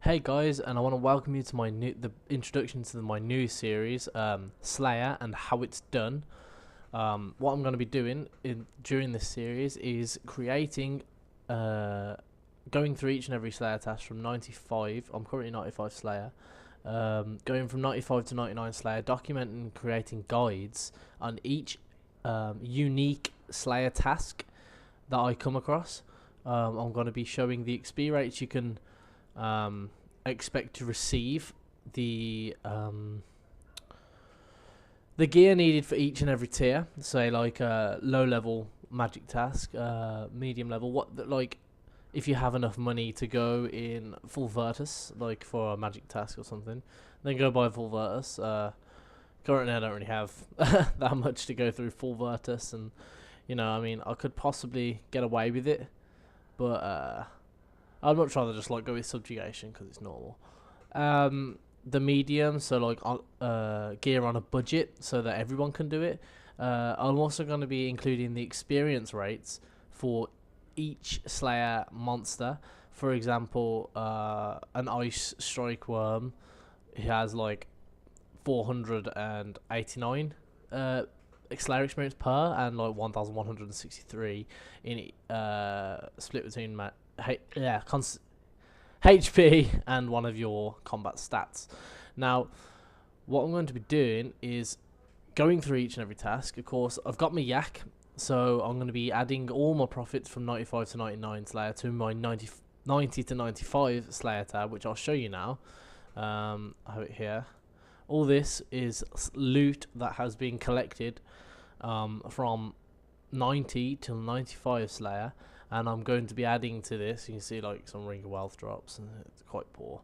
Hey guys, and I want to welcome you to the introduction to my new series, Slayer, and how it's done. What I'm going to be doing during this series is creating, going through each and every Slayer task from 95. I'm currently 95 Slayer. Going from 95 to 99 Slayer, documenting and creating guides on each unique Slayer task that I come across. I'm going to be showing the XP rates you can expect to receive, the gear needed for each and every tier. Say like low level magic task, medium level. Like if you have enough money to go in full Virtus, like for a magic task or something, then go buy full Virtus. Currently, I don't really have that much to go through full Virtus, and I mean, I could possibly get away with it, but I'd much rather just like go with subjugation because it's normal. The medium, so like gear on a budget so that everyone can do it. I'm also going to be including the experience rates for each Slayer monster. For example, an Ice Strike Worm, he has like 489 Slayer experience per, and like 1,163 in split between HP and one of your combat stats. Now, what I'm going to be doing is going through each and every task. Of course, I've got my yak, so I'm going to be adding all my profits from 95 to 99 Slayer to my 90 to 95 Slayer tab, which I'll show you now. I have it here. All this is loot that has been collected from 90 till 95 Slayer. And I'm going to be adding to this. You can see like some Ring of Wealth drops, and it's quite poor.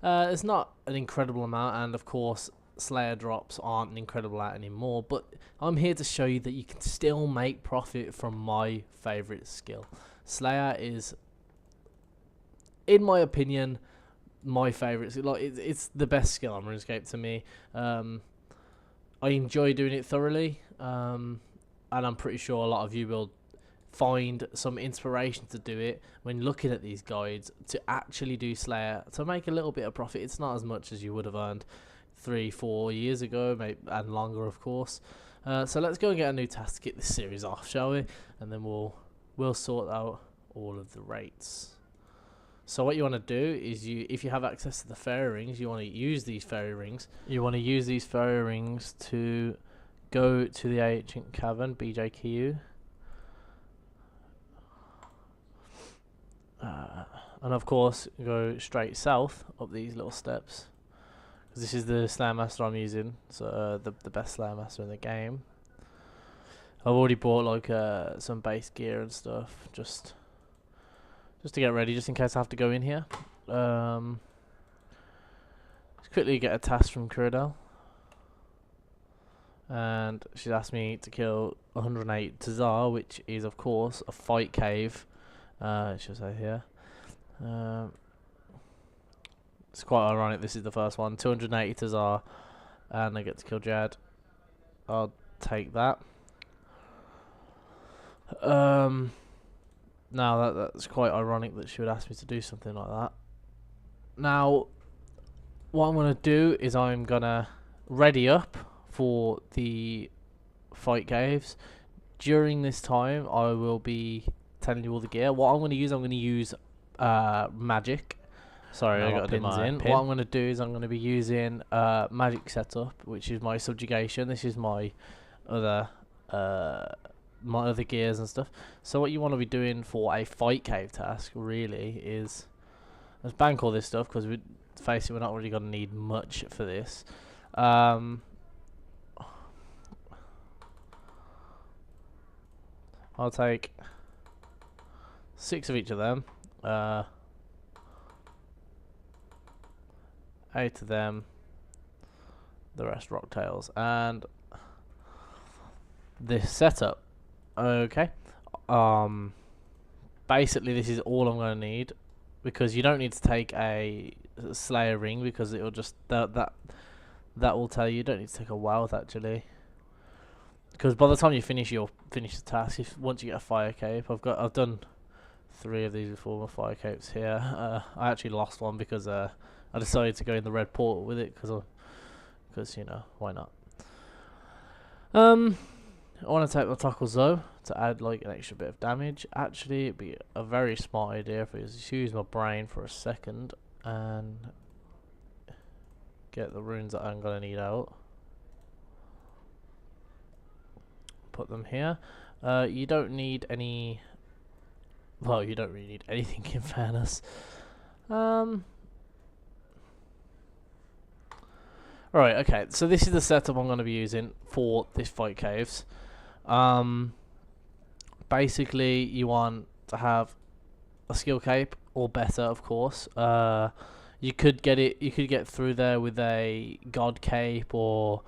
It's not an incredible amount, and of course Slayer drops aren't an incredible amount anymore. But I'm here to show you that you can still make profit from my favourite skill. Slayer is, in my opinion, my favourite skill. Like it's the best skill on RuneScape to me. I enjoy doing it thoroughly, and I'm pretty sure a lot of you will find some inspiration to do it when looking at these guides to actually do Slayer to make a little bit of profit. It's not as much as you would have earned 3-4 years ago, maybe, and longer, of course. So let's go and get a new task to get this series off, shall we? And then we'll sort out all of the rates. So what you want to do is, if you have access to the fairy rings, you want to use these fairy rings. You want to use these fairy rings to go to the ancient cavern, BJQ. And of course go straight south up these little steps, because this is the Slayer Master I'm using, so the best Slayer Master in the game. I've already bought like some base gear and stuff just to get ready, just in case I have to go in here. Let's quickly get a task from Kuradel, and she's asked me to kill 108 Tazar, which is of course a fight cave. It should say here. It's quite ironic. This is the first one. 280 Tazar, and I get to kill Jad. I'll take that. Now that's quite ironic that she would ask me to do something like that. Now, what I'm gonna do is I'm gonna ready up for the fight caves. During this time, I will be telling you all the gear. What I'm going to use, magic. Sorry, no, I got pins in. What I'm going to do is I'm going to be using magic setup, which is my subjugation. This is my other gears and stuff. So what you want to be doing for a fight cave task really is, let's bank all this stuff, because we face it, we're not really going to need much for this. I'll take 6 of each of them, 8 of them, the rest rocktails, and this setup. Okay, basically this is all I'm going to need, because you don't need to take a Slayer ring, because it'll just that will tell you don't need to take a wealth actually. Because by the time you finish the task, once you get a fire cave, I've done 3 of these before my fire capes here. I actually lost one because I decided to go in the red portal with it because you know, why not? I want to take my tackles though to add like an extra bit of damage. Actually, it'd be a very smart idea if I just use my brain for a second and get the runes that I'm gonna need out. Put them here. You don't need any. Well, you don't really need anything in fairness. Right, okay, so this is the setup I'm going to be using for this fight caves. Basically, you want to have a skill cape, or better, of course. You could get through there with a god cape, or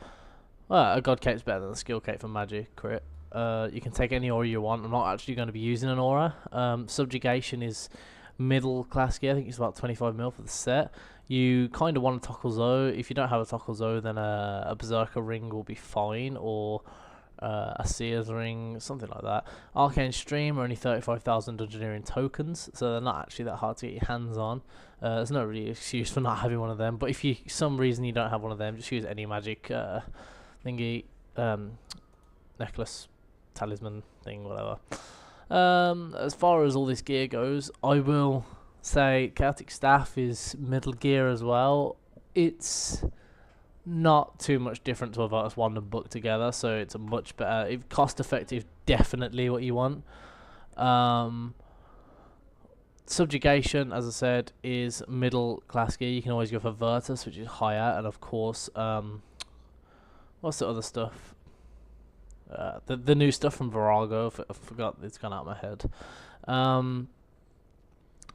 a god cape's better than a skill cape for magic crit. You can take any aura you want. I'm not actually going to be using an aura. Subjugation is middle class gear. I think it's about 25 mil for the set. You kind of want a Toggle Zoe. If you don't have a Toggle Zoe, then a Berserker ring will be fine, or a Seer's ring, something like that. Arcane Stream are only 35,000 Dungeoneering tokens, so they're not actually that hard to get your hands on. There's no really excuse for not having one of them, but if you some reason you don't have one of them, just use any magic thingy, necklace, talisman thing, whatever. As far as all this gear goes, I will say Chaotic Staff is middle gear as well. It's not too much different to a Virtus Wand and Book together, so it's a much better, cost effective, definitely what you want. Subjugation, as I said, is middle class gear. You can always go for Virtus, which is higher, and of course, what's the other stuff? The new stuff from Virago. I forgot, it's gone out of my head.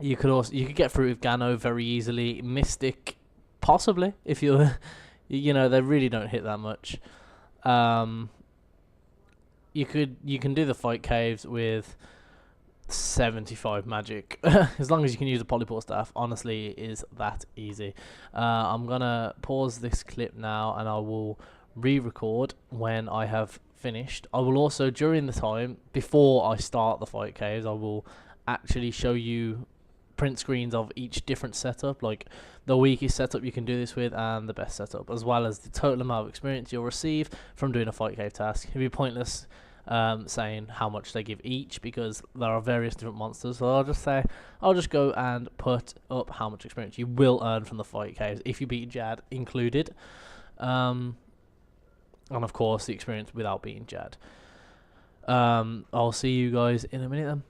You could get Fruit of Gano very easily. Mystic, possibly, if you you know, they really don't hit that much. You can do the fight caves with 75 magic as long as you can use a polypore staff. Honestly, it is that easy. I'm gonna pause this clip now and I will re-record when I have finished. I will also, during the time before I start the fight caves, I will actually show you print screens of each different setup, like the weakest setup you can do this with and the best setup, as well as the total amount of experience you'll receive from doing a fight cave task. It'd be pointless saying how much they give each because there are various different monsters, so I'll just go and put up how much experience you will earn from the fight caves if you beat Jad included, and of course the experience without beating Jad. I'll see you guys in a minute then.